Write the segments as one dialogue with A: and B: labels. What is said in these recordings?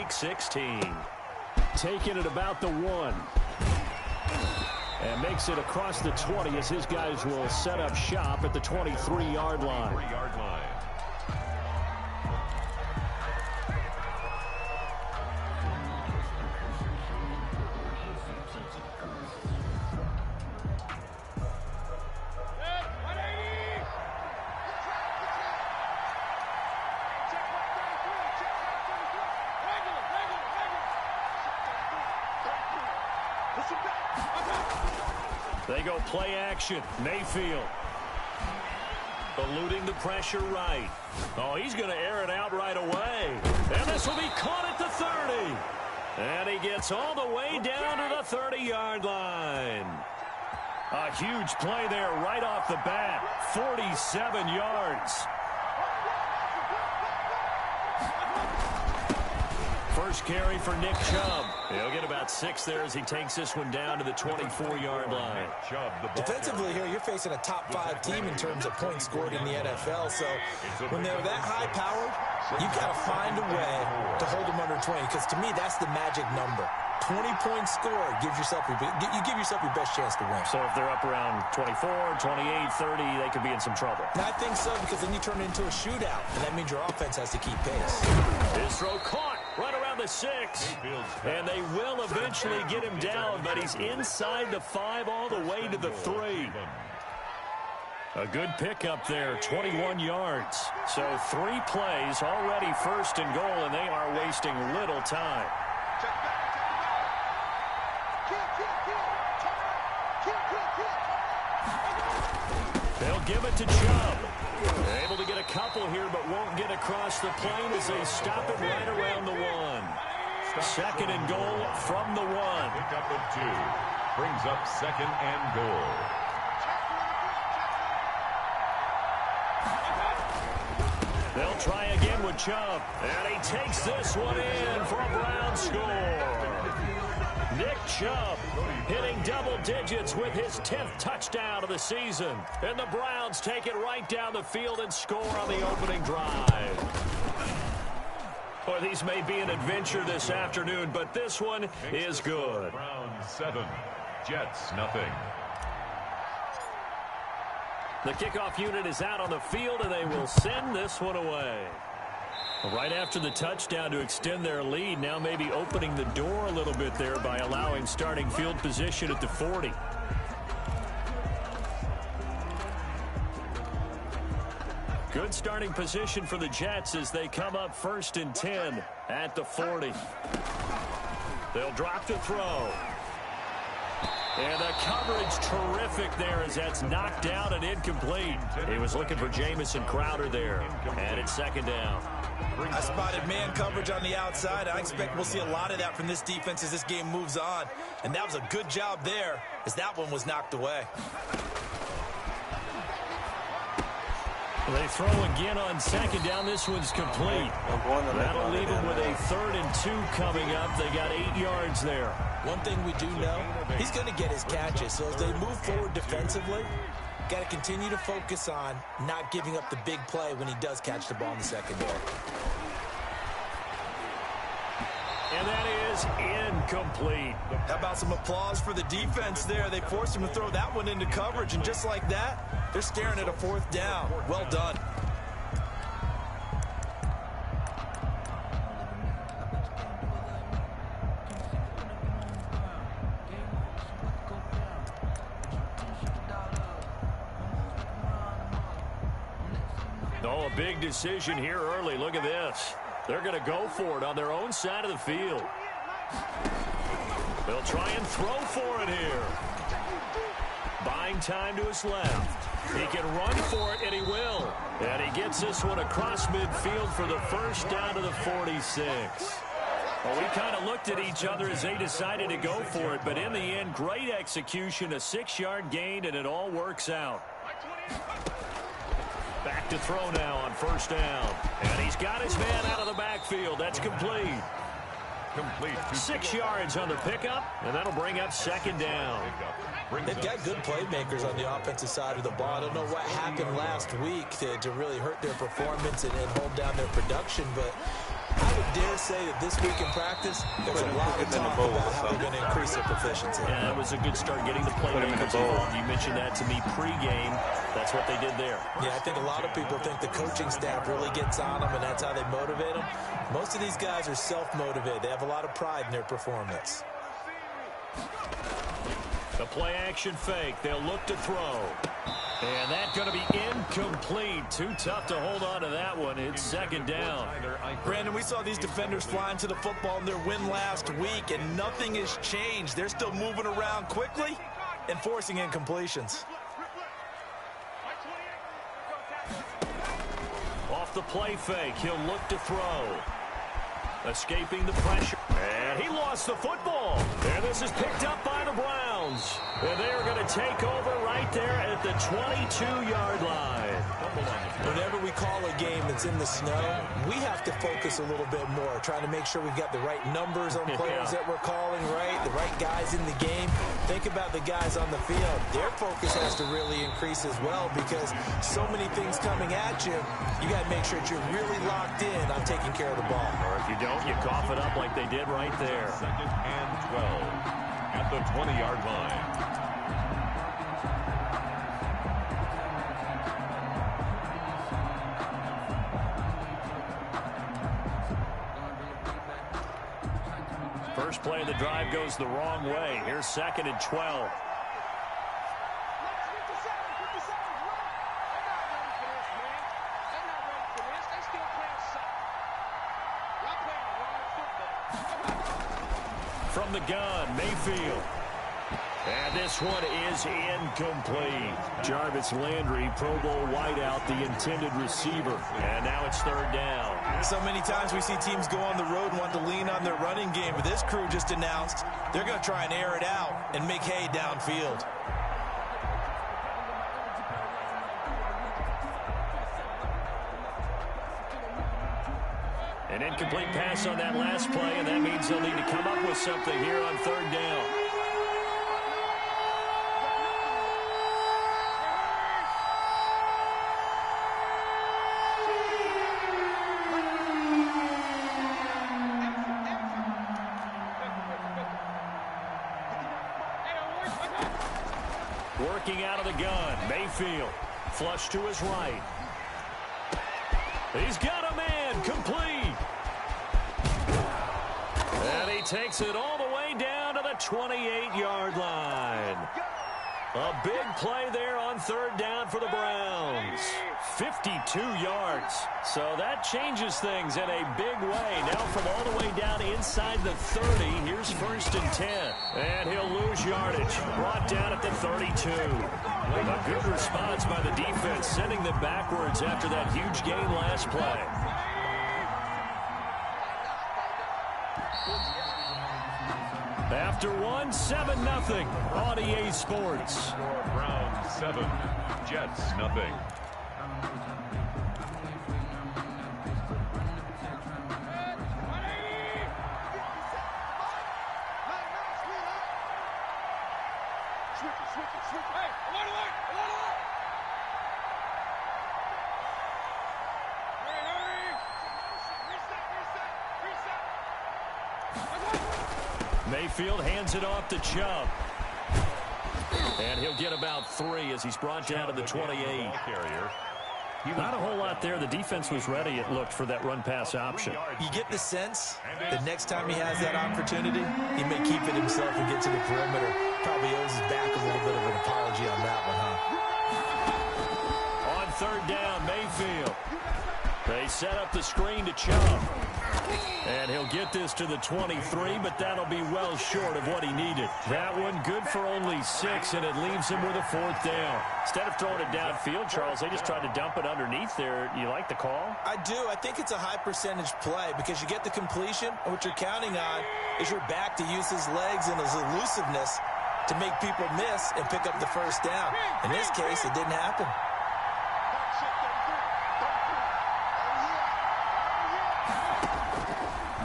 A: Week 16. Taking it about the 1. And makes it across the 20 as his guys will set up shop at the 23-yard line. They go play action. Mayfield. Eluding the pressure right. Oh, he's going to air it out right away. And this will be caught at the 30. And he gets all the way down to the 30-yard line. A huge play there right off the bat. 47 yards. First carry for Nick Chubb. He'll get about 6 there as he takes this one down to the 24-yard line.
B: Defensively here, you're facing a top-5 team in terms of points scored in the NFL. So when they're that high-powered, you've got to find a way to hold them under 20. Because to me, that's the magic number. 20 points scored gives yourself you give yourself your best chance to win.
A: So if they're up around 24, 28, 30, they could be in some trouble.
B: And I think so, because then you turn it into a shootout, and that means your offense has to keep pace.
A: His throw caught right around the 6. And they will eventually get him down, but he's inside the 5 all the way to the 3. A good pickup there, 21 yards. So 3 plays, already first and goal, and they are wasting little time. They'll give it to Chubb. They're able to get a couple here, but won't get across the plane as they stop it right around the 1. Second and goal from the 1.
C: Pickup of 2. Brings up second and goal.
A: They'll try again with Chubb. And he takes this one in for a Brown score. Nick Chubb hitting double digits with his 10th touchdown of the season. And the Browns take it right down the field and score on the opening drive. Boy, these may be an adventure this afternoon, but this one is good.
C: Browns 7, Jets nothing.
A: The kickoff unit is out on the field, and they will send this one away. Right after the touchdown to extend their lead, now maybe opening the door a little bit there by allowing starting field position at the 40. Good starting position for the Jets as they come up 1st and 10 at the 40. They'll drop to throw. And the coverage terrific there as that's knocked down and incomplete. He was looking for Jamison Crowder there. And it's 2nd down.
B: I spotted man coverage on the outside. I expect we'll see a lot of that from this defense as this game moves on. And that was a good job there as that one was knocked away.
A: They throw again on 2nd down. This one's complete. That'll leave them with a 3rd and 2 coming up. They got 8 yards there.
B: One thing we do know, he's going to get his catches. So as they move forward defensively, got to continue to focus on not giving up the big play when he does catch the ball in the secondary.
A: And that is incomplete.
B: How about some applause for the defense there? They forced him to throw that one into coverage, and just like that, they're staring at a 4th down. Well done.
A: Oh, a big decision here early. Look at this. They're going to go for it on their own side of the field. They'll try and throw for it here. Buying time to his left. He can run for it, and he will. And he gets this one across midfield for the 1st down to the 46. Well, we kind of looked at each other as they decided to go for it, but in the end, great execution, a 6-yard gain, and it all works out. Back to throw now on 1st down. And he's got his man out of the backfield. That's complete. 6 yards on the pickup, and that'll bring up 2nd down.
B: They've got good playmakers on the offensive side of the ball. I don't know what happened last week to really hurt their performance and hold down their production, but I would dare say that this week in practice, there's a lot of talk about how they're going to increase their proficiency.
A: Yeah, that was a good start getting the playmakers involved. You mentioned that to me pregame. That's what they did there.
B: Yeah, I think a lot of people think the coaching staff really gets on them, and that's how they motivate them. Most of these guys are self-motivated. They have a lot of pride in their performance.
A: The play-action fake. They'll look to throw. And that's going to be incomplete. Too tough to hold on to that one. It's second down.
B: Brandon, we saw these defenders flying to the football in their win last week, and nothing has changed. They're still moving around quickly and forcing incompletions.
A: Off the play fake, he'll look to throw. Escaping the pressure. And he lost the football. And this is picked up by the Browns. And they are going to take over right there at the 22-yard line.
B: Whenever we call a game that's in the snow, we have to focus a little bit more, trying to make sure we've got the right numbers on players that we're calling the right guys in the game. Think about the guys on the field. Their focus has to really increase as well because so many things coming at you, you got to make sure that you're really locked in on taking care of the ball.
A: Or if you don't, you cough it up like they did right there.
C: Second and 12 at the 20-yard line.
A: First play of the drive goes the wrong way. Here's second and 12. From the gun, Mayfield. And this one is incomplete. Jarvis Landry, Pro Bowl wideout, the intended receiver. And now it's third down.
B: So many times we see teams go on the road and want to lean on their running game, but this crew just announced they're going to try and air it out and make hay downfield.
A: An incomplete pass on that last play, and that means they'll need to come up with something here on third down. Working out of the gun, Mayfield. Flush to his right. He's got a man, complete. And he takes it all the way down to the 28-yard line. A big play there on third down for the Browns. 52 yards. So that changes things in a big way. Now from all the way down inside the 30, here's first and 10. And he'll lose yardage. Brought down at the 32. A good response by the defense, sending them backwards after that huge gain last play. After one, 7-0 on EA Sports.
C: Browns 7, Jets 0.
A: Mayfield hands it off to Chubb. And he'll get about 3 as he's brought down to the 28. Not a whole lot there. The defense was ready, it looked, for that run-pass option.
B: You get the sense that next time he has that opportunity, he may keep it himself and get to the perimeter. Probably owes his back a little bit of an apology on that one, huh?
A: On third down, Mayfield. They set up the screen to Chubb. And he'll get this to the 23, but that'll be well short of what he needed. That one good for only 6, and it leaves him with a fourth down. Instead of throwing it downfield, Charles, they just tried to dump it underneath there. You like the call?
B: I do. I think it's a high-percentage play because you get the completion, and what you're counting on is your back to use his legs and his elusiveness to make people miss and pick up the first down. In this case, it didn't happen.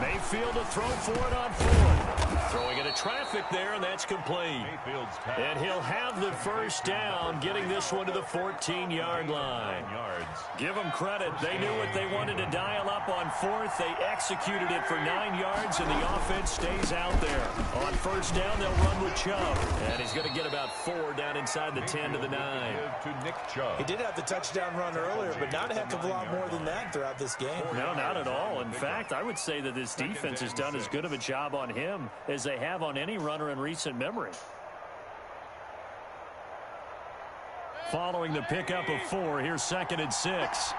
A: Mayfield to throw for it on 4th. Throwing into traffic there, and that's complete. And he'll have the first down, getting this one to the 14-yard line. Give them credit. They knew what they wanted to dial up on fourth. They executed it for 9 yards, and the offense stays out there. On first down, they'll run with Chubb. And he's going to get about 4 down inside the 10 to the 9.
B: He did have the touchdown run earlier, but not a heck of a lot more than that throughout this game.
A: No, not at all. In fact, I would say that this defense has done as good of a job on him as they have on any runner in recent memory. Following the pickup of 4, here's 2nd and 6.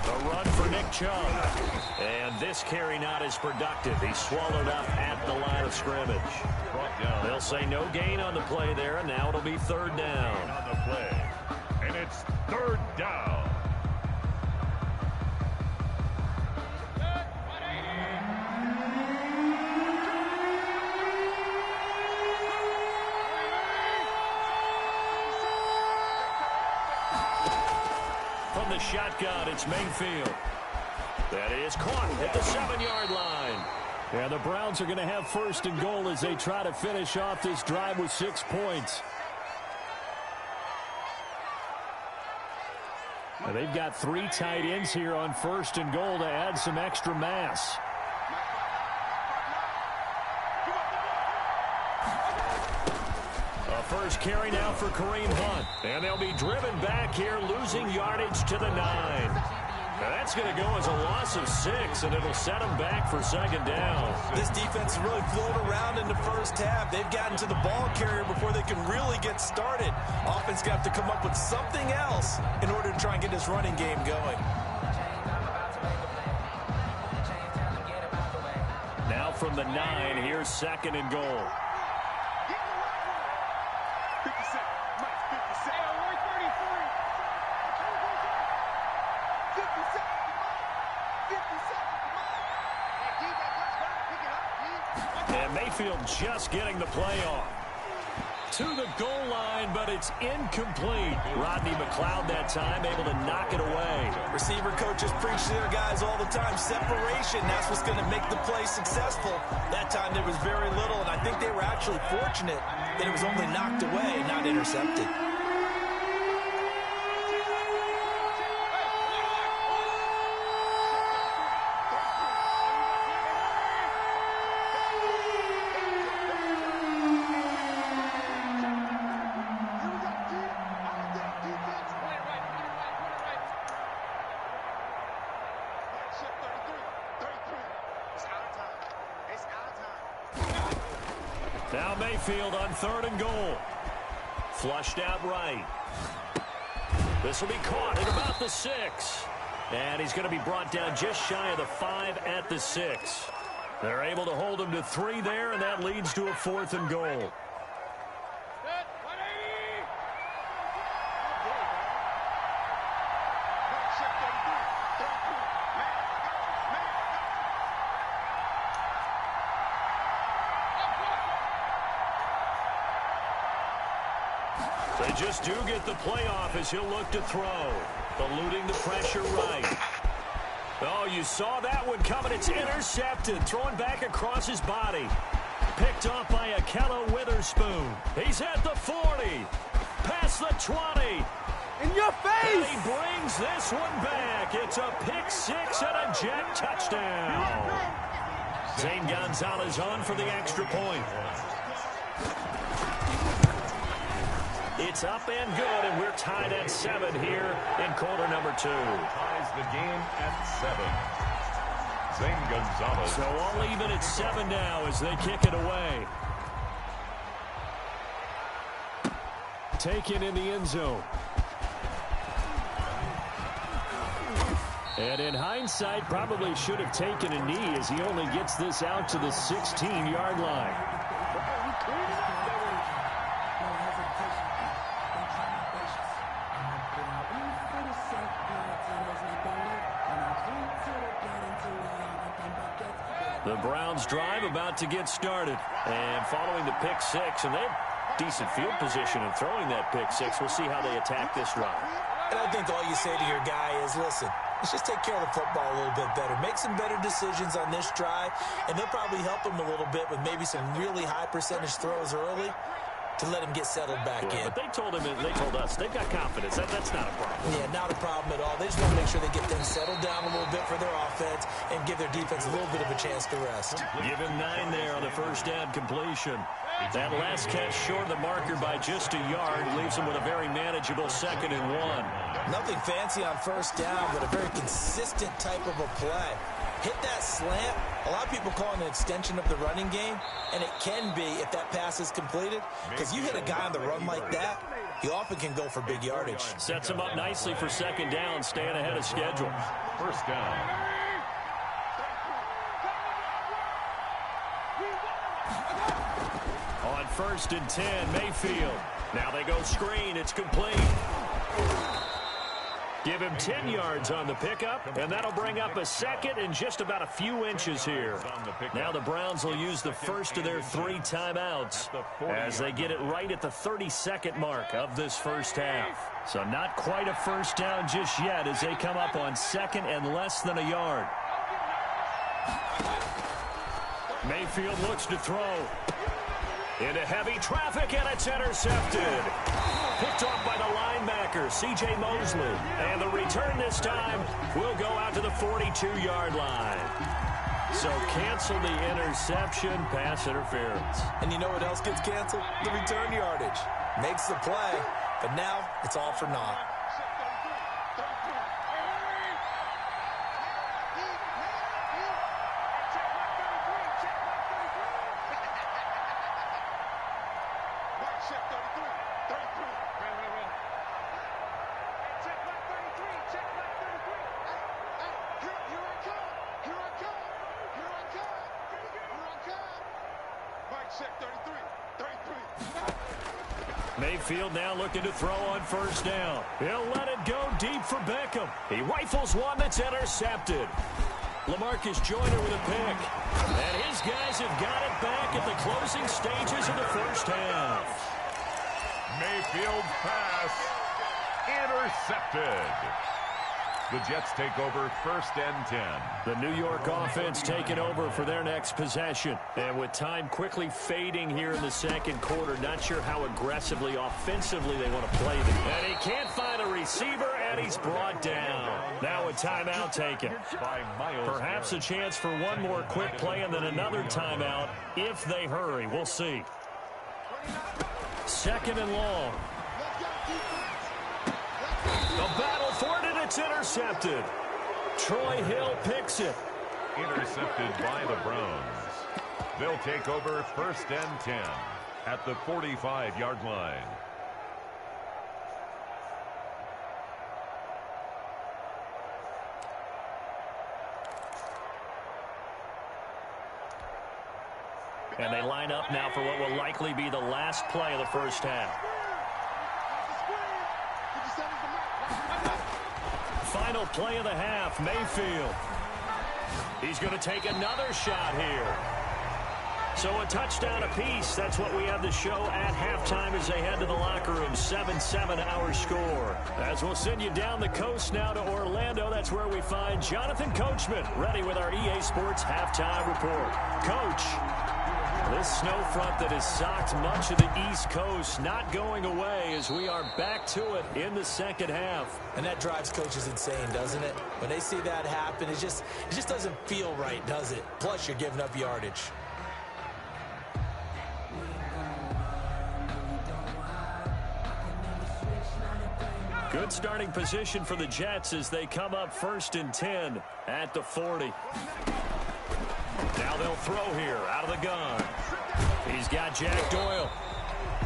A: A run for Nick Chubb. And this carry not as productive. He's swallowed up at the line of scrimmage. They'll say no gain on the play there, and now it'll be 3rd down.
C: On the play, and it's 3rd down.
A: From the shotgun, it's Mayfield. That is caught at the 7-yard line. And the Browns are going to have 1st and goal as they try to finish off this drive with 6 points. And they've got 3 tight ends here on 1st and goal to add some extra mass. A first carry now for Kareem Hunt. And they'll be driven back here, losing yardage to the 9. Now that's going to go as a loss of 6, and it'll set them back for 2nd down.
B: This defense really flowed around in the first half. They've gotten to the ball carrier before they can really get started. Offense got to come up with something else in order to try and get this running game going.
A: Now from the 9, here's 2nd and goal. And Mayfield just getting the play off. To the goal line, but it's incomplete. Rodney McLeod that time able to knock it away.
B: Receiver coaches preach to their guys all the time. Separation, that's what's going to make the play successful. That time there was very little, and I think they were actually fortunate that it was only knocked away and not intercepted.
A: Now Mayfield on 3rd and goal. Flushed out right. This will be caught at about the 6. And he's going to be brought down just shy of the 5 at the 6. They're able to hold him to 3 there, and that leads to a 4th and goal. They just do get the playoff as he'll look to throw. Eluding the pressure right. Oh, you saw that one coming. It's intercepted. Thrown back across his body. Picked off by Akello Witherspoon. He's at the 40. Past the 20.
D: In your face!
A: And he brings this one back. It's a pick-6 and a jet touchdown. Zane Gonzalez on for the extra point. It's up and good, and we're tied at 7 here in quarter number 2.
C: Ties the game at 7. Zane Gonzalez.
A: So all even at 7 now as they kick it away. Taken in the end zone. And in hindsight, probably should have taken a knee as he only gets this out to the 16-yard line. The Browns drive about to get started. And following the pick-6, and they have decent field position in throwing that pick-6. We'll see how they attack this drive.
B: And I think all you say to your guy is, listen, let's just take care of the football a little bit better. Make some better decisions on this drive, and they'll probably help him a little bit with maybe some really high percentage throws early to let him get settled back in.
A: But they told us, they've got confidence. That's not a problem.
B: Yeah, not a problem at all. They just want to make sure they get things settled down a little bit for their offense and give their defense a little bit of a chance to rest.
A: Give him 9 there on the first down completion. That last catch short of the marker by just a yard leaves him with a very manageable 2nd and 1.
B: Nothing fancy on first down, but a very consistent type of a play. Hit that slant. A lot of people call it an extension of the running game, and it can be if that pass is completed, because you hit a guy on the run like that, he often can go for big yardage.
A: Sets him up nicely for 2nd down, staying ahead of schedule.
C: First down.
A: On 1st and 10, Mayfield. Now they go screen. It's complete. Give him 10 yards on the pickup, and that'll bring up a 2nd and just about a few inches here. Now the Browns will use the first of their 3 timeouts as they get it right at the 32nd mark of this first half. So not quite a first down just yet as they come up on 2nd and less than a yard. Mayfield looks to throw. Into heavy traffic, and it's intercepted. Picked off by the linebacker, C.J. Mosley. And the return this time will go out to the 42-yard line. So cancel the interception, pass interference.
B: And you know what else gets canceled? The return yardage. Makes the play, but now it's all for naught.
A: Mayfield now looking to throw on first down. He'll let it go deep for Beckham. He rifles one that's intercepted. LaMarcus Joyner with a pick. And his guys have got it back at the closing stages of the first half.
C: Mayfield pass intercepted. The Jets take over 1st and 10.
A: The New York offense taking over for their next possession. And with time quickly fading here in the 2nd quarter, not sure how aggressively, offensively they want to play them. And he can't find a receiver, and he's brought down. Now a timeout taken. Perhaps a chance for one more quick play and then another timeout if they hurry. We'll see. 2nd and long. The battle for it, and it's intercepted. Troy Hill picks it.
C: Intercepted by the Browns. They'll take over 1st and 10 at the 45-yard line.
A: And they line up now for what will likely be the last play of the first half. Final play of the half, Mayfield. He's going to take another shot here. So a touchdown apiece. That's what we have to show at halftime as they head to the locker room. 7-7 our score. As we'll send you down the coast now to Orlando. That's where we find Jonathan Coachman ready with our EA Sports halftime report. Coach, this snow front that has socked much of the East Coast not going away as we are back to it in the 2nd half.
B: And that drives coaches insane, doesn't it? When they see that happen, it just doesn't feel right, does it? Plus, you're giving up yardage.
A: Good starting position for the Jets as they come up 1st and 10 at the 40. Now they'll throw here out of the gun. He's got Jack Doyle.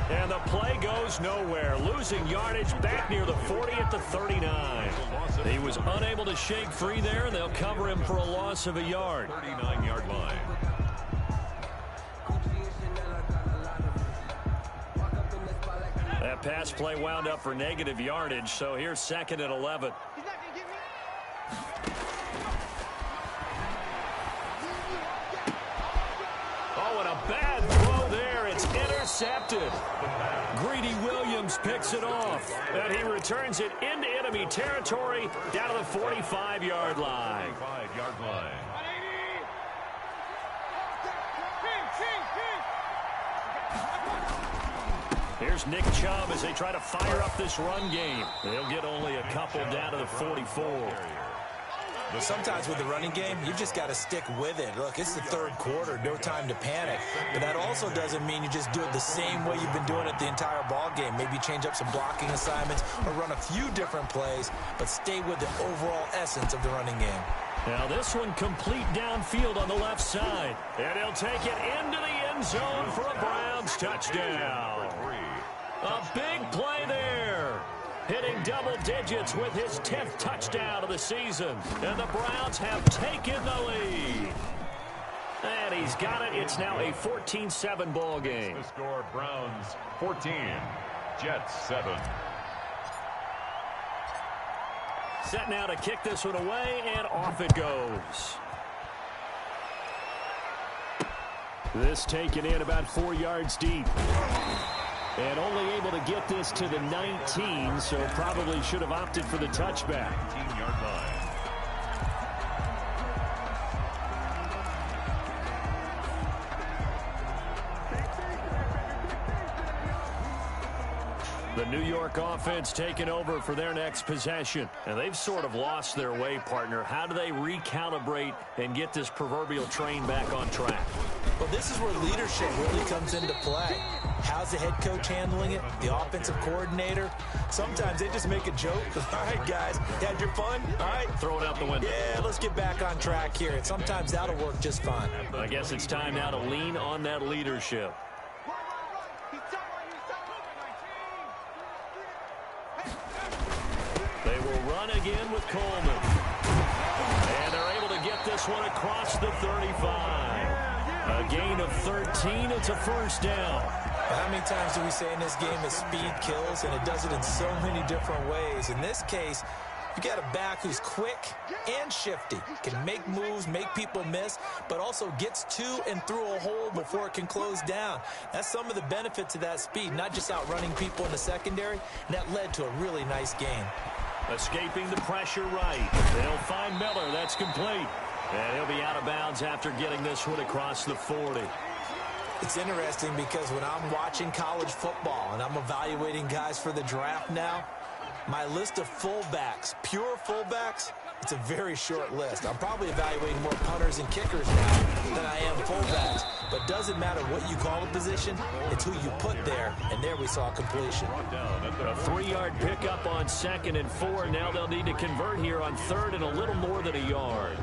A: And the play goes nowhere. Losing yardage back near the 40 at the 39. He was unable to shake free there, and they'll cover him for a loss of a yard.
C: 39-yard line.
A: That pass play wound up for negative yardage, so here's 2nd and 11. Oh, and a bad throw there It's intercepted. Greedy Williams picks it off, and he returns it into enemy territory down to the 45-yard line.
C: 45-yard line.
A: Here's Nick Chubb as they try to fire up this run game. They'll get only a couple down to the 44.
B: Sometimes with the running game, you just got to stick with it. Look, it's the third quarter, no time to panic. But that also doesn't mean you just do it the same way you've been doing it the entire ball game. Maybe change up some blocking assignments or run a few different plays, but stay with the overall essence of the running game.
A: Now this one complete downfield on the left side. And he'll take it into the end zone for a Browns touchdown. A big play there. Hitting double digits with his 10th touchdown of the season. And the Browns have taken the lead. And he's got it. It's now a 14-7 ball game.
C: The score, Browns 14, Jets 7.
A: Set now to kick this one away, and off it goes. This taken in about 4 yards deep. And only able to get this to the 19, so probably should have opted for the touchback.
C: 19-yard line.
A: The New York offense taking over for their next possession. And they've sort of lost their way, partner. How do they recalibrate and get this proverbial train back on track?
B: Well, this is where leadership really comes into play. How's the head coach handling it? The offensive coordinator? Sometimes they just make a joke. All right, guys, you had your fun? All right.
A: Throw it out the window.
B: Yeah, let's get back on track here. And sometimes that'll work just fine.
A: I guess it's time now to lean on that leadership. They will run again with Coleman. And they're able to get this one across the 35. A gain of 13. It's a first down.
B: How many times do we say in this game that speed kills, and it does it in so many different ways? In this case, you got a back who's quick and shifty, can make moves, make people miss, but also gets to and through a hole before it can close down. That's some of the benefits of that speed, not just outrunning people in the secondary, and that led to a really nice game.
A: Escaping the pressure right. They'll find Miller. That's complete. And he'll be out of bounds after getting this one across the 40.
B: It's interesting because when I'm watching college football and I'm evaluating guys for the draft now, my list of fullbacks, pure fullbacks, it's a very short list. I'm probably evaluating more punters and kickers now than I am fullbacks. But doesn't matter what you call a position, it's who you put there. And there we saw completion.
A: A 3-yard pickup on 2nd and 4. Now they'll need to convert here on 3rd and a little more than a yard.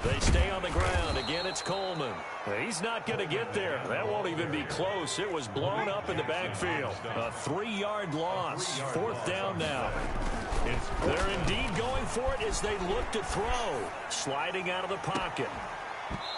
A: They stay on the ground. Again, it's Coleman. He's not going to get there. That won't even be close. It was blown up in the backfield. A 3-yard loss. 4th down now. They're indeed going for it as they look to throw. Sliding out of the pocket.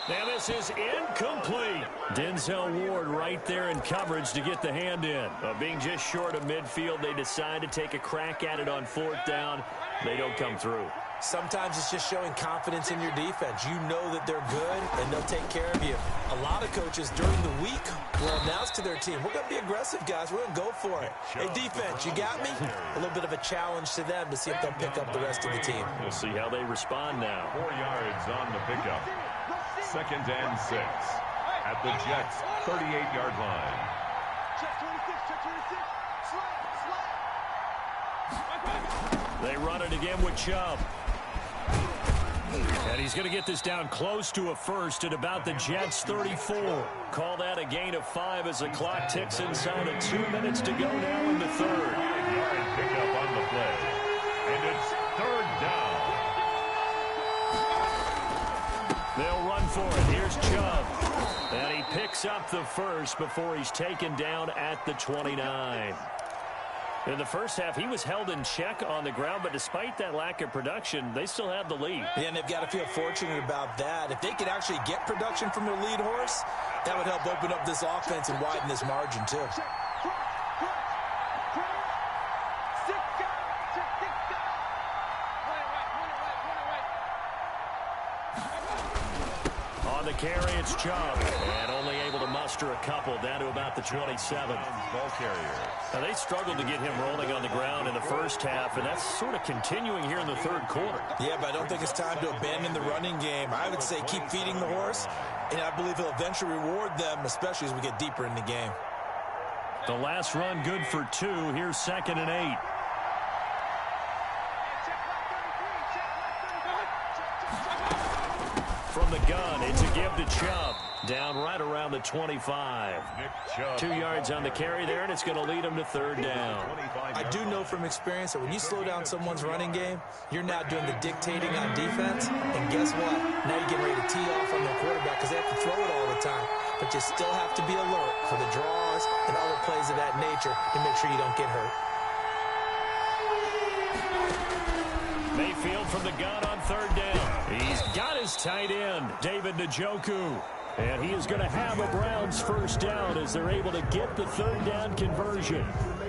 A: Now this is incomplete. Denzel Ward right there in coverage to get the hand in. Being just short of midfield, they decide to take a crack at it on 4th down. They don't come through.
B: Sometimes it's just showing confidence in your defense. You know that they're good, and they'll take care of you. A lot of coaches during the week will announce to their team, we're going to be aggressive, guys. We're going to go for it. Hey, defense, you got me? A little bit of a challenge to them to see if they'll pick up the rest of the team.
A: We'll see how they respond now.
C: 4 yards on the pickup. 2nd and 6 at the Jets' 38-yard line.
A: They run it again with Chubb. And he's going to get this down close to a first at about the Jets' 34. Call that a gain of 5 as the clock ticks inside of 2 minutes to go now in the 3rd.
C: 5-yard pickup on the play. And it's 3rd down.
A: They'll run for it. Here's Chubb. And he picks up the first before he's taken down at the 29. In the first half, he was held in check on the ground, but despite that lack of production, they still have the lead.
B: Yeah, and they've got to feel fortunate about that. If they could actually get production from their lead horse, that would help open up this offense and widen this margin, too.
A: On the carry, it's Chubb, and only able to muster a couple down to about the 27.
C: Ball carrier.
A: Now, they struggled to get him rolling on the ground in the first half, and that's sort of continuing here in the third quarter.
B: Yeah, but I don't think it's time to abandon the running game. I would say keep feeding the horse, and I believe he'll eventually reward them, especially as we get deeper in the game.
A: The last run good for 2. Here's 2nd and 8. From the gun, it's a give to Chubb. Down right around the 25. 2 yards on the carry there, and it's going to lead him to 3rd down.
B: I do know from experience that when you slow down someone's running game, you're now doing the dictating on defense. And guess what? Now you're getting ready to tee off on their quarterback because they have to throw it all the time. But you still have to be alert for the draws and other plays of that nature to make sure you don't get hurt.
A: Mayfield from the gun on 3rd down. He's got his tight end, David Njoku. And he is going to have a Browns 1st down as they're able to get the 3rd down conversion.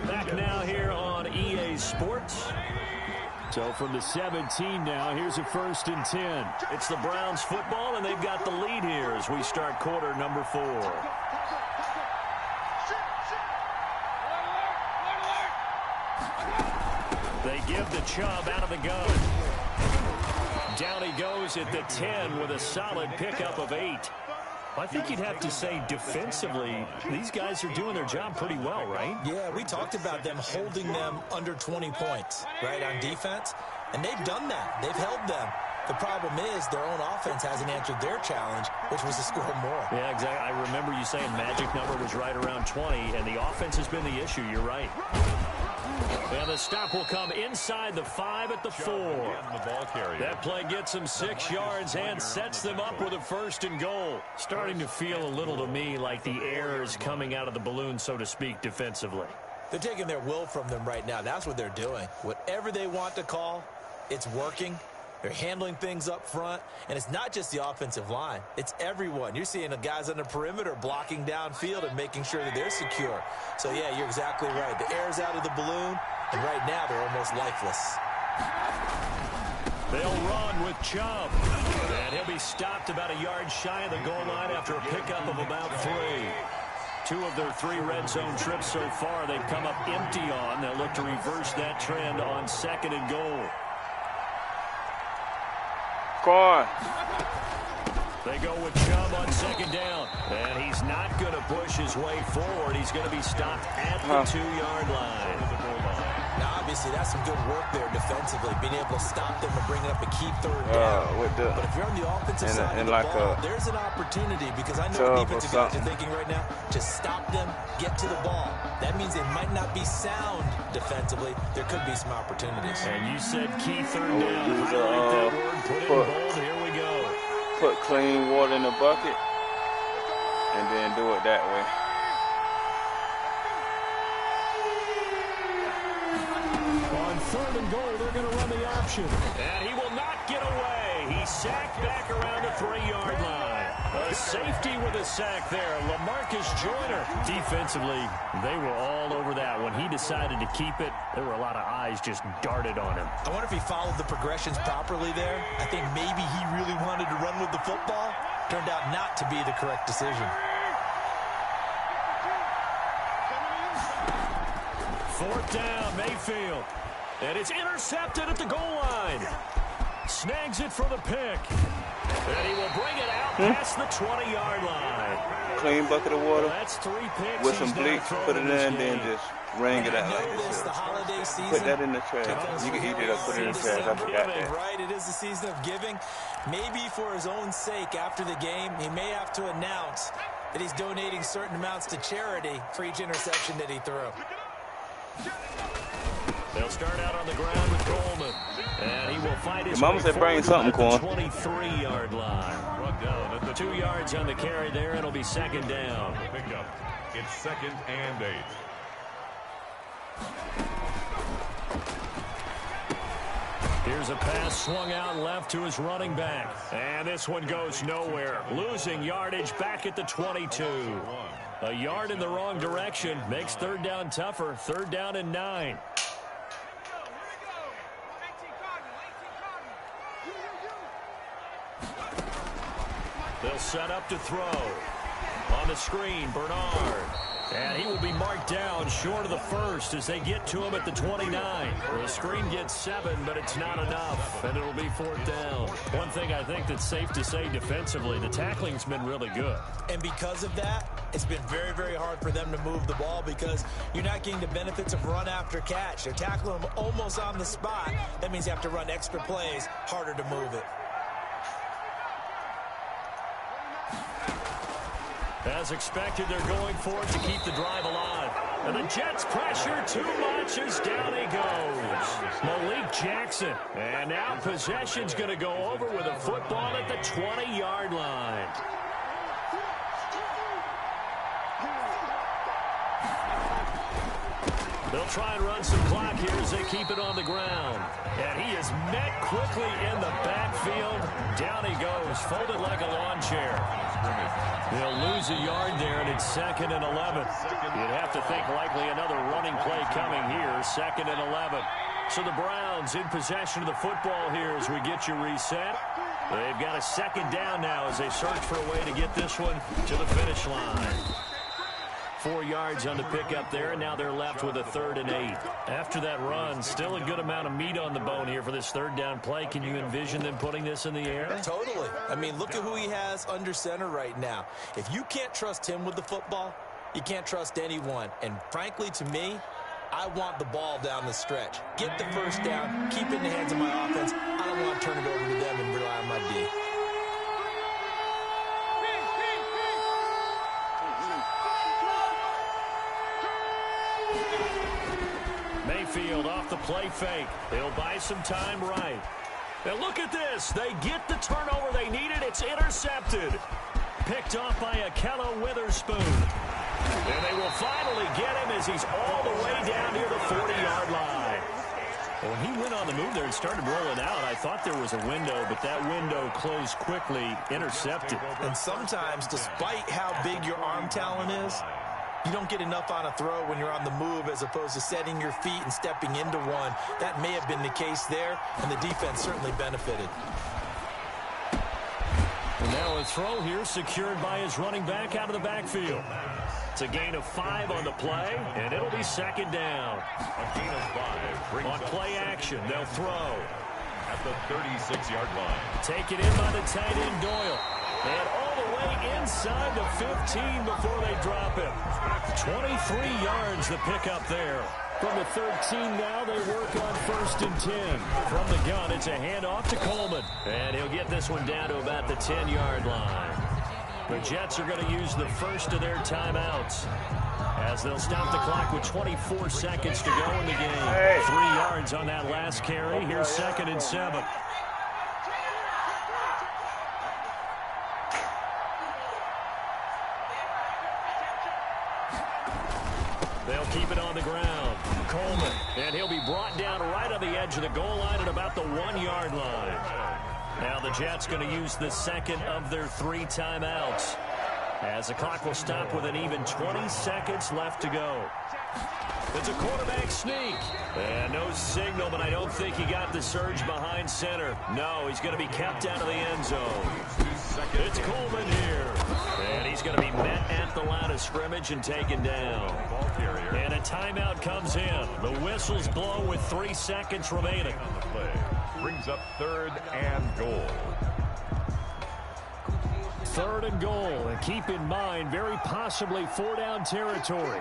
A: Back now here on EA Sports. So from the 17 now, here's a 1st and 10. It's the Browns football, and they've got the lead here as we start quarter number 4. They give the Chubb out of the gun. Down he goes at the 10 with a solid pickup of 8. I think you'd have to say defensively, these guys are doing their job pretty well, right?
B: Yeah, we talked about them holding them under 20 points, right, on defense. And they've done that. They've held them. The problem is their own offense hasn't answered their challenge, which was to score more.
A: Yeah, exactly. I remember you saying magic number was right around 20, and the offense has been the issue. You're right. And the stop will come inside the 5 at the 4. That play gets them 6 yards and sets them up with a 1st and goal. Starting to feel a little to me like the air is coming out of the balloon, so to speak, defensively.
B: They're taking their will from them right now. That's what they're doing. Whatever they want to call, it's working. They're handling things up front, and it's not just the offensive line. It's everyone. You're seeing the guys on the perimeter blocking downfield and making sure that they're secure. So, yeah, you're exactly right. The air's out of the balloon, and right now they're almost lifeless.
A: They'll run with Chubb, and he'll be stopped about a yard shy of the goal line after a pickup of about 3. 2 of their 3 red zone trips so far they've come up empty on. They'll look to reverse that trend on 2nd and goal. They go with Chubb on 2nd down. And he's not going to push his way forward. He's going to be stopped at the 2-yard line.
B: Now, obviously, that's some good work there defensively, being able to stop them and bring up a key 3rd down. But if you're on the offensive side of the ball, there's an opportunity, because I know what defensive guys are thinking right now, to stop them, get to the ball. That means they might not be sound defensively. There could be some opportunities.
A: And you said key 3rd down. Highlight that word, put it in bold. Here we go.
D: Put clean water in a bucket and then do it that way.
A: On 3rd and goal, they're going to run the option. And he will not get away. He's sacked back around the 3-yard line. A safety with a sack there. LaMarcus Joyner. Defensively, they were all over that. When he decided to keep it, there were a lot of eyes just darted on him.
B: I wonder if he followed the progressions properly there. I think maybe he really wanted to run with the football. Turned out not to be the correct decision.
A: 4th down, Mayfield. And it's intercepted at the goal line. Snags it for the pick. And he will bring it out past the 20-yard line.
D: Clean bucket of water.
A: Well, that's 3 picks.
D: With some bleach, put it in, and then just wring it out like this.
B: The holiday season,
D: put that in the trash. You can eat it up, put it in the trash. I forgot that.
B: Right, it is the season of giving. Maybe for his own sake, after the game, he may have to announce that he's donating certain amounts to charity for each interception that he threw.
A: They'll start out on the ground with Coleman. And he will find his
D: Mama said bring something, Quan.
A: 23-yard line. 2 yards on the carry there. It'll be 2nd down.
C: Pickup. It's 2nd and 8.
A: Here's a pass swung out left to his running back. And this one goes nowhere. Losing yardage back at the 22. A yard in the wrong direction makes third down tougher. Third down and 9. They'll set up to throw. On the screen, Bernard. And he will be marked down short of the first as they get to him at the 29. The screen gets 7, but it's not enough, and it'll be fourth down. One thing I think that's safe to say defensively, the tackling's been really good.
B: And because of that, it's been very, very hard for them to move the ball because you're not getting the benefits of run after catch. They're tackling them almost on the spot. That means you have to run extra plays, harder to move it.
A: As expected, they're going for it to keep the drive alive. And the Jets pressure too much as down he goes. Malik Jackson. And now possession's going to go over with a football at the 20-yard line. They'll try and run some clock here as they keep it on the ground. And he is met quickly in the backfield. Down he goes, folded like a lawn chair. They'll lose a yard there, and it's 2nd and 11. You'd have to think likely another running play coming here, 2nd and 11. So the Browns in possession of the football here as we get you reset. They've got a second down now as they search for a way to get this one to the finish line. 4 yards on the pickup there, and now they're left with a 3rd and 8. After that run, still a good amount of meat on the bone here for this third down play. Can you envision them putting this in the air?
B: Totally. I mean, look at who he has under center right now. If you can't trust him with the football, you can't trust anyone. And frankly, to me, I want the ball down the stretch. Get the first down, keep it in the hands of my offense. I don't want to turn it over to them and rely on my D.
A: Mayfield off the play fake. They'll buy some time right. Now look at this. They get the turnover they needed. It's intercepted. Picked off by Akello Witherspoon. And they will finally get him as he's all the way down near the 40-yard line. When he went on the move there and started rolling out, I thought there was a window, but that window closed quickly, intercepted.
B: And sometimes, despite how big your arm talent is, you don't get enough on a throw when you're on the move as opposed to setting your feet and stepping into one. That may have been the case there, and the defense certainly benefited.
A: And now a throw here secured by his running back out of the backfield. It's a gain of 5 on the play, and it'll be second down.
C: A gain of 5.
A: On play action, they'll throw.
C: At the 36-yard line.
A: Taken in by the tight end, Doyle. And all the way inside the 15 before they drop him. 23 yards the pickup there. From the 13 now, they work on 1st and 10. From the gun, it's a handoff to Coleman. And he'll get this one down to about the 10-yard line. The Jets are going to use the first of their timeouts as they'll stop the clock with 24 seconds to go in the game. 3 yards on that last carry. Here's 2nd and 7. They'll keep it on the ground. Coleman, and he'll be brought down right on the edge of the goal line at about the 1-yard line. Now the Jets going to use the second of their 3 timeouts as the clock will stop with an even 20 seconds left to go. It's a quarterback sneak. And no signal, but I don't think he got the surge behind center. No, he's going to be kept out of the end zone. It's Coleman here. And he's going to be met at the line of scrimmage and taken down. And a timeout comes in. The whistles blow with 3 seconds remaining.
C: Brings up 3rd and goal.
A: 3rd and goal. And keep in mind, very possibly 4-down territory.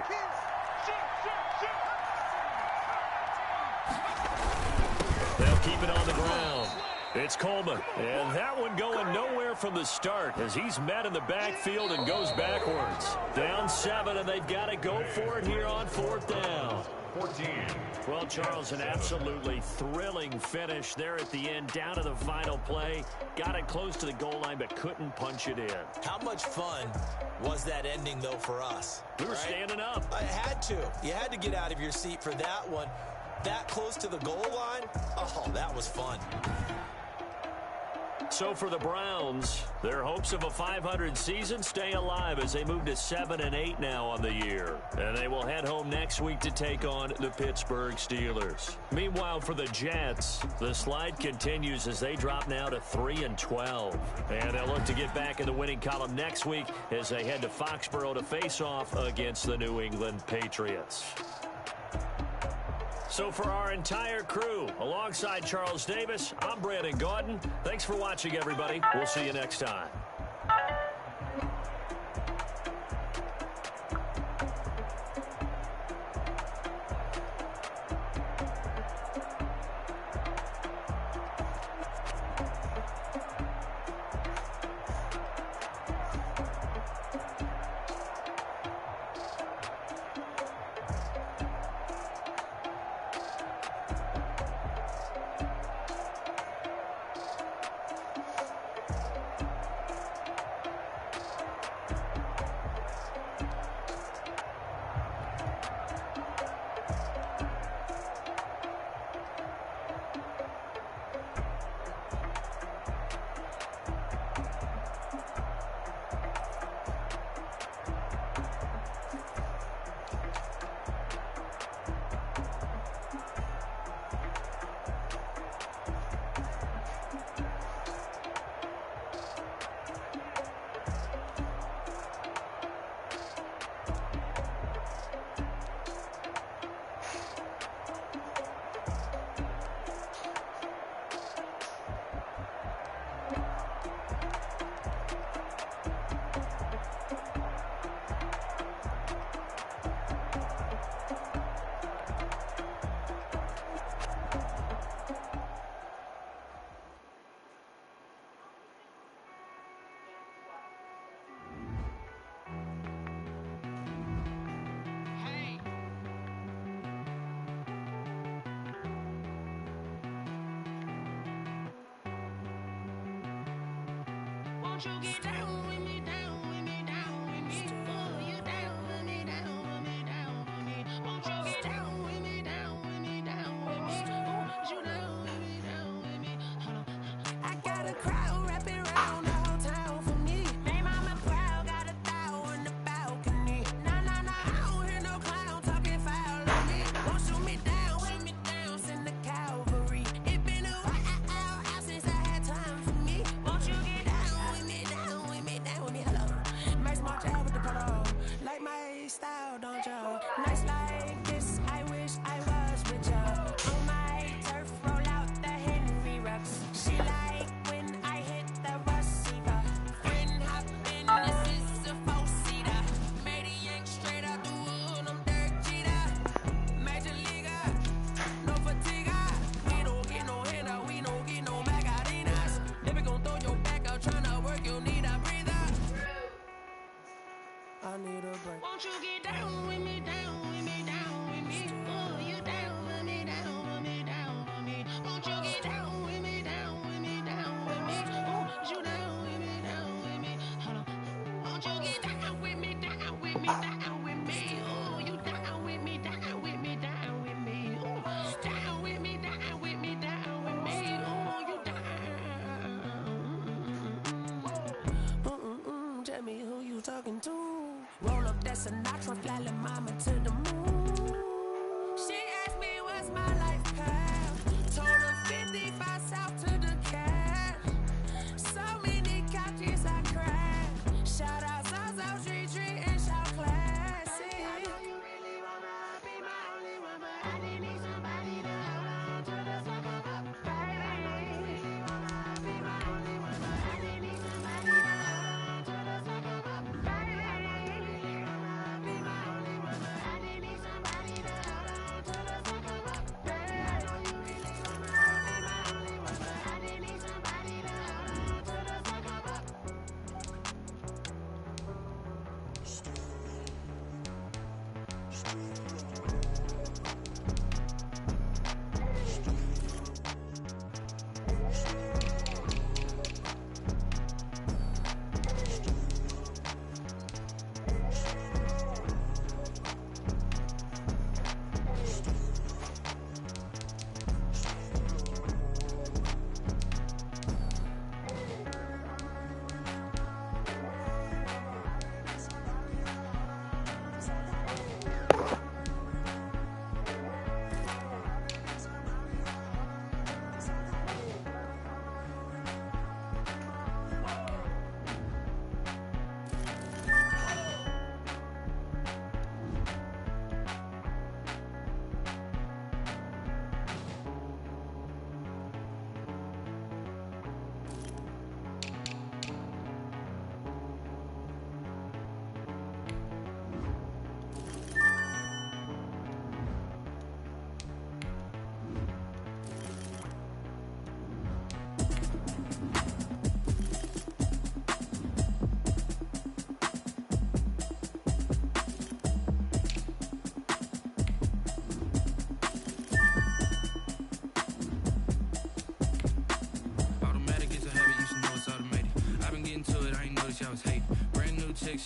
A: They'll keep it on the ground. It's Coleman. And that one going nowhere from the start as he's met in the backfield and goes backwards. Down 7, and they've got to go for it here on 4th down.
C: 14.
A: Well, Charles, an absolutely thrilling finish there at the end, down to the final play. Got it close to the goal line, but couldn't punch it in.
B: How much fun was that ending, though, for us?
A: We were standing up.
B: I had to. You had to get out of your seat for that one. that close to the goal line, oh, that was fun.
A: So for the Browns, their hopes of a 500 season stay alive as they move to 7-8 now on the year. And they will head home next week to take on the Pittsburgh Steelers. Meanwhile, for the Jets, the slide continues as they drop now to 3-12. And they'll look to get back in the winning column next week as they head to Foxborough to face off against the New England Patriots. So for our entire crew, alongside Charles Davis, I'm Brandon Gaudin. Thanks for watching, everybody. We'll see you next time.
E: Won't you get down with me, down with me, down with me? Oh, you down with me, down with me, down with me. Won't you get down with me, down with me, down with me? Oh, you down with me, down with me? Hold on. I got a crowd wrapping around the whole town for me. Made mama proud, got a thou on the balcony. Nah, nah, nah, I don't hear no clown talking foul on me. Won't shoot me down, send the cavalry. It been a while since I had time for me. Won't you get down with me, down with me, down with me? Hello. Nice march out with the polo. Like my style, don't you? Nice like this, I wish I was with you. On my turf, roll out the Henry Rux. She like when I hit the receiver. Friend hopping, this is a four-seater. Made a yank straight out the wood, I'm Derek Jeter. Major leaguer, no fatigue. We don't get no handout, we don't get no Macarinas. Never gon' throw your back out, tryna work, you need a breather. I need a break. Won't you get down with me, down with me, down with me? Oh, you down with me, down with me, down with me? Won't you get down with me, down with me, down with me? Oh, you down with me, down with me? Hold on. Won't you get down with me, down with me, down with me? Oh, you down with me, down with me, down with me? Oh, down with me, down with me, down with me? Oh, you down. Tell me who you talking to. Roll up that Sinatra, fly la mama to the moon. She asked me what's my life path. Told her 55 south to the cat. So many couches I crashed. Shout out South Street and shout classic. I know you really wanna be my only one, but I didn't need somebody to hold on to the suck of up, baby. I know you really wanna be my only one, but I didn't need somebody to hold on to the suck of up, baby. I know you really wanna be my only one, but I didn't need somebody to hold on to the suck of up, baby. I know you really wanna be my only one, but I didn't need somebody to hold on to the suck of up.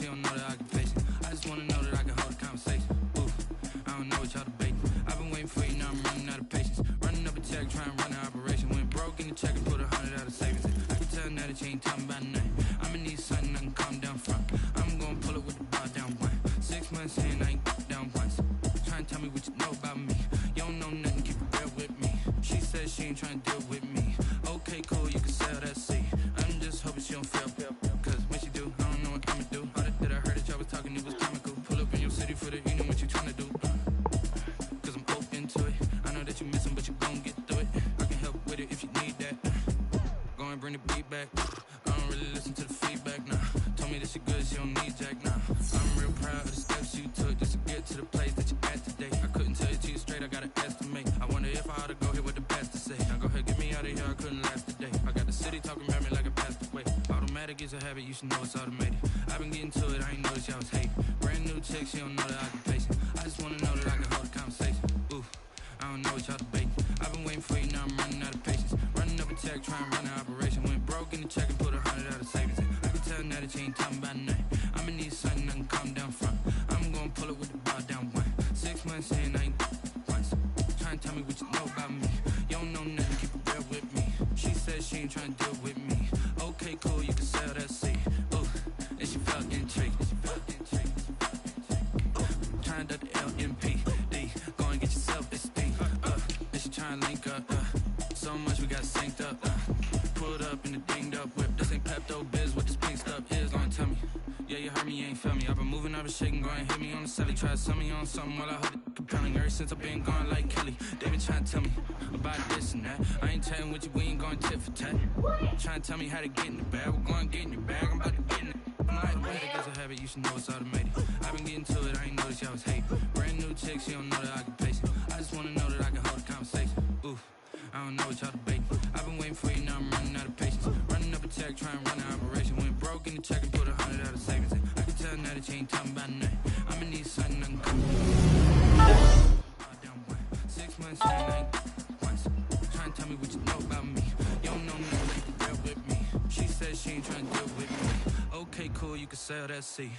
F: don't know that I can face it. I just wanna know that I can hold a conversation. Ooh, I don't know what y'all debating. I've been waiting for you, now I'm running out of patience. Running up a check, trying to run an operation. Went broke in the check and put 100 out of savings. I can tell now that you ain't talking about nothing. I'ma need something I can calm down from. I'm gonna pull it with the bar down one. 6 months in, I ain't down once. Trying to tell me what you know about me. You don't know nothing, keep it real with me. She said she ain't trying to deal with me. Okay, cool, you can sell that seat. I'm just hoping she don't fail. Cause when she do, I don't know what I'ma do. All that I heard that y'all was talking, it was comical. Pull up in your city for the evening, what you trying to do? Cause I'm open to it. I know that you missing, but you gon' get through it. I can help with it if you need that. Go and bring the beat back. I don't really listen to the feedback, nah. Told me that she good, she don't need jack, nah. I'm real proud of the steps you took just to get to the place that you're at today. I couldn't tell you to you straight, I gotta estimate. I wonder if I ought to go here with the pastor say. Now go ahead, get me out of here, I couldn't last today. I got the city talking about me like I passed away. Automatic is a habit, you should know it's automated. I've been getting to it, I ain't noticed y'all was hating. Brand new chick, she don't know that I can face it. I just wanna know that I can hold a conversation. Ooh, I don't know what y'all debating. I've been waiting for you, now I'm running out of patience. Running up a check, trying to run an operation. Went broke in the check and put 100 out of savings. I can tell now that you ain't talking about nothing. I'ma need something I can calm down from. I'm gonna pull it with the bar down one. 6 months in, I ain't once. Trying to tell me what you know about me. You don't know nothing, keep it real with me. She said she ain't trying to deal with me. Okay, cool, you can sell that seat. Ooh, and she felt intrigued. Trying to the LMPD. Go and get yourself esteem. And she trying to link up. So much we got synced up. Pulled up in the dinged up whip. This ain't Pepto Biz, what this pink stuff is. Gonna tell me. Yeah, you heard me, you ain't felt me. I've been moving, I've been shaking, go and hit me on the celly. Try to sell me on something while I hold it compelling. Ever since I've been gone like Kelly, they been trying to tell me about this and that. I ain't chatting with you, we ain't going tit for tat. Trying to tell me how to get in the bag, we're going to get in your bag, I'm about to get in it. I'm automatic as a habit, you should know it's automated. I've been getting to it, I ain't noticed y'all was hating. Brand new chick, she don't know that I can pace it. I just wanna know that I can hold a conversation. Ooh, I don't know what y'all debating. I've been waiting for you, now I'm running out of patience. Running up a check, trying to run an operation. Went broke in the check and put 100 out of savings. I can tell now that you ain't talking about nothing. I'ma need something I can come down one. 6 months in, I ain't once. Trying to tell me what you know about me. You don't know nothing, keep it real with me. She said she ain't trying to deal with me. Okay, cool, you can sell that seat.